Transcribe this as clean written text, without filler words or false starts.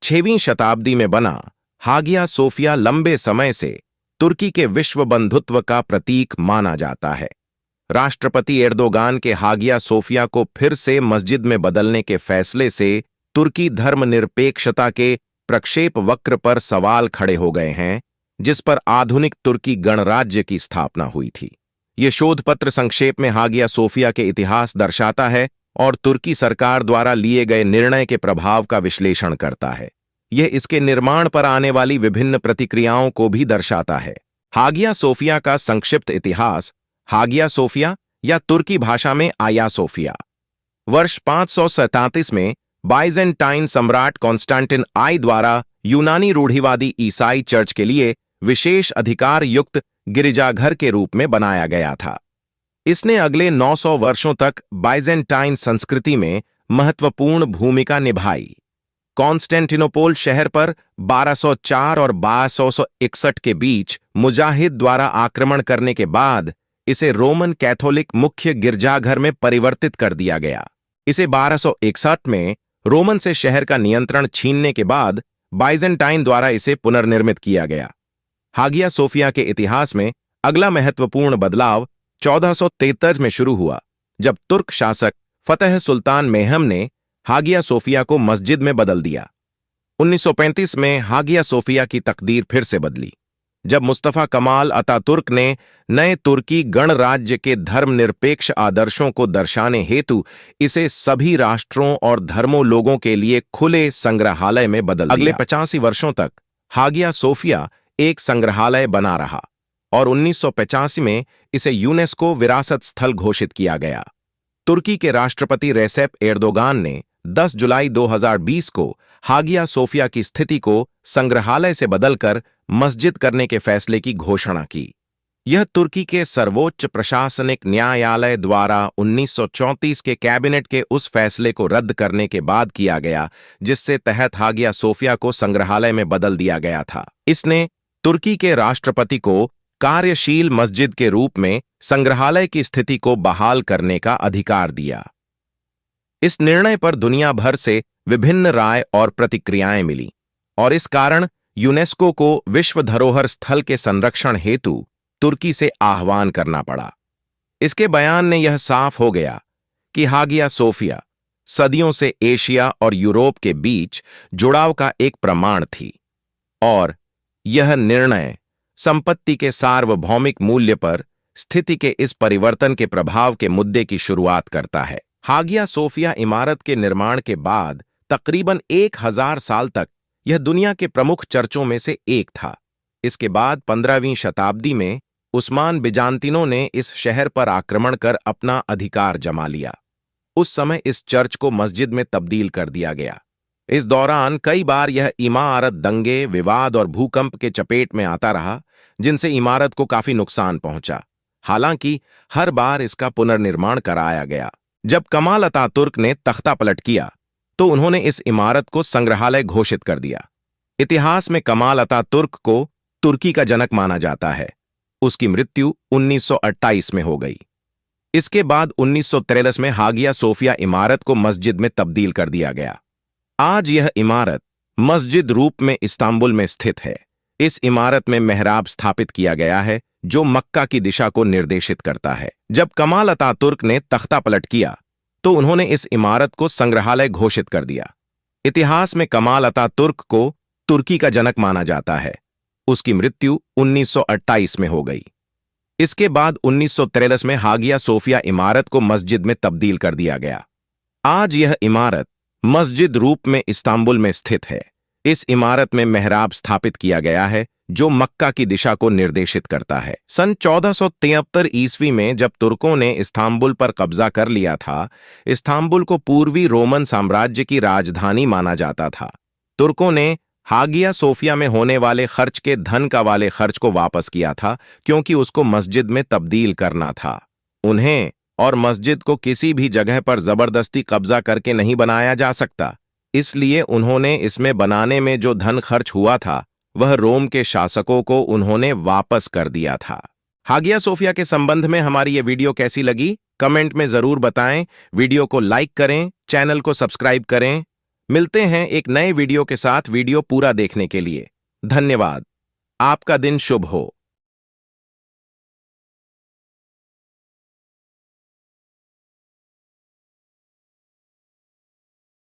6वीं शताब्दी में बना हागिया सोफिया लंबे समय से तुर्की के विश्व बंधुत्व का प्रतीक माना जाता है। राष्ट्रपति एर्दोगान के हागिया सोफिया को फिर से मस्जिद में बदलने के फैसले से तुर्की धर्मनिरपेक्षता के प्रक्षेप वक्र पर सवाल खड़े हो गए हैं, जिस पर आधुनिक तुर्की गणराज्य की स्थापना हुई थी। ये शोध पत्र संक्षेप में हागिया सोफिया के इतिहास दर्शाता है और तुर्की सरकार द्वारा लिए गए निर्णय के प्रभाव का विश्लेषण करता है। यह इसके निर्माण पर आने वाली विभिन्न प्रतिक्रियाओं को भी दर्शाता है। हागिया सोफिया का संक्षिप्त इतिहास। हागिया सोफिया या तुर्की भाषा में आया सोफिया वर्ष 537 में बाइजेंटाइन सम्राट कॉन्स्टेंटिन आई द्वारा यूनानी रूढ़िवादी ईसाई चर्च के लिए विशेष अधिकार युक्त गिरिजाघर के रूप में बनाया गया था। इसने अगले 900 वर्षों तक बाइजेंटाइन संस्कृति में महत्वपूर्ण भूमिका निभाई। कॉन्स्टेंटिनोपोल शहर पर 1204 और 1261 के बीच मुजाहिद द्वारा आक्रमण करने के बाद इसे रोमन कैथोलिक मुख्य गिरजाघर में परिवर्तित कर दिया गया। इसे 1261 में रोमन से शहर का नियंत्रण छीनने के बाद बाइजेंटाइन द्वारा इसे पुनर्निर्मित किया गया। हागिया सोफिया के इतिहास में अगला महत्वपूर्ण बदलाव 1433 में शुरू हुआ, जब तुर्क शासक फतेह सुल्तान मेहम ने हागिया सोफिया को मस्जिद में बदल दिया। 1935 में हागिया सोफिया की तकदीर फिर से बदली, जब मुस्तफा कमाल अतातुर्क ने नए तुर्की गणराज्य के धर्मनिरपेक्ष आदर्शों को दर्शाने हेतु इसे सभी राष्ट्रों और धर्मों लोगों के लिए खुले संग्रहालय में बदल दिया। अगले 85 वर्षों तक हागिया सोफिया एक संग्रहालय बना रहा और 1985 में इसे यूनेस्को विरासत स्थल घोषित किया गया। तुर्की के राष्ट्रपति रेसेप एर्दोगान ने 10 जुलाई 2020 को हागिया सोफिया की स्थिति को संग्रहालय से बदलकर मस्जिद करने के फैसले की घोषणा की। यह तुर्की के सर्वोच्च प्रशासनिक न्यायालय द्वारा 1934 के कैबिनेट के उस फैसले को रद्द करने के बाद किया गया, जिससे तहत हागिया सोफिया को संग्रहालय में बदल दिया गया था। इसने तुर्की के राष्ट्रपति को कार्यशील मस्जिद के रूप में संग्रहालय की स्थिति को बहाल करने का अधिकार दिया। इस निर्णय पर दुनिया भर से विभिन्न राय और प्रतिक्रियाएं मिली और इस कारण यूनेस्को को विश्व धरोहर स्थल के संरक्षण हेतु तुर्की से आह्वान करना पड़ा। इसके बयान ने यह साफ हो गया कि हागिया सोफिया सदियों से एशिया और यूरोप के बीच जुड़ाव का एक प्रमाण थी और यह निर्णय संपत्ति के सार्वभौमिक मूल्य पर स्थिति के इस परिवर्तन के प्रभाव के मुद्दे की शुरुआत करता है। हागिया सोफिया इमारत के निर्माण के बाद तकरीबन 1000 साल तक यह दुनिया के प्रमुख चर्चों में से एक था। इसके बाद 15वीं शताब्दी में उस्मान बिजान्तिनों ने इस शहर पर आक्रमण कर अपना अधिकार जमा लिया। उस समय इस चर्च को मस्जिद में तब्दील कर दिया गया। इस दौरान कई बार यह इमारत दंगे, विवाद और भूकंप के चपेट में आता रहा, जिनसे इमारत को काफी नुकसान पहुंचा। हालांकि हर बार इसका पुनर्निर्माण कराया गया। जब कमाल अतातुर्क ने तख्ता पलट किया तो उन्होंने इस इमारत को संग्रहालय घोषित कर दिया। इतिहास में कमाल अतातुर्क को तुर्की का जनक माना जाता है। उसकी मृत्यु 1928 में हो गई। इसके बाद 1943 में हागिया सोफिया इमारत को मस्जिद में तब्दील कर दिया गया। आज यह इमारत मस्जिद रूप में इस्तांबुल में स्थित है। इस इमारत में मेहराब स्थापित किया गया है जो मक्का की दिशा को निर्देशित करता है। जब कमाल अतातुर्क ने तख्ता पलट किया तो उन्होंने इस इमारत को संग्रहालय घोषित कर दिया। इतिहास में कमाल अतातुर्क को तुर्की का जनक माना जाता है। उसकी मृत्यु 1928 में हो गई। इसके बाद 1943 में हागिया सोफिया इमारत को मस्जिद में तब्दील कर दिया गया। आज यह इमारत मस्जिद रूप में इस्तांबुल में स्थित है। इस इमारत में मेहराब स्थापित किया गया है जो मक्का की दिशा को निर्देशित करता है। सन 1473 ईस्वी में जब तुर्कों ने इस्तांबुल पर कब्जा कर लिया था, इस्तांबुल को पूर्वी रोमन साम्राज्य की राजधानी माना जाता था। तुर्कों ने हागिया सोफिया में होने वाले खर्च के धन का वाले खर्च को वापस किया था, क्योंकि उसको मस्जिद में तब्दील करना था। उन्हें और मस्जिद को किसी भी जगह पर जबरदस्ती कब्जा करके नहीं बनाया जा सकता, इसलिए उन्होंने इसमें बनाने में जो धन खर्च हुआ था वह रोम के शासकों को उन्होंने वापस कर दिया था। हागिया सोफिया के संबंध में हमारी ये वीडियो कैसी लगी कमेंट में जरूर बताएं। वीडियो को लाइक करें, चैनल को सब्सक्राइब करें मिलते हैं एक नए वीडियो के साथ। वीडियो पूरा देखने के लिए धन्यवाद। आपका दिन शुभ हो।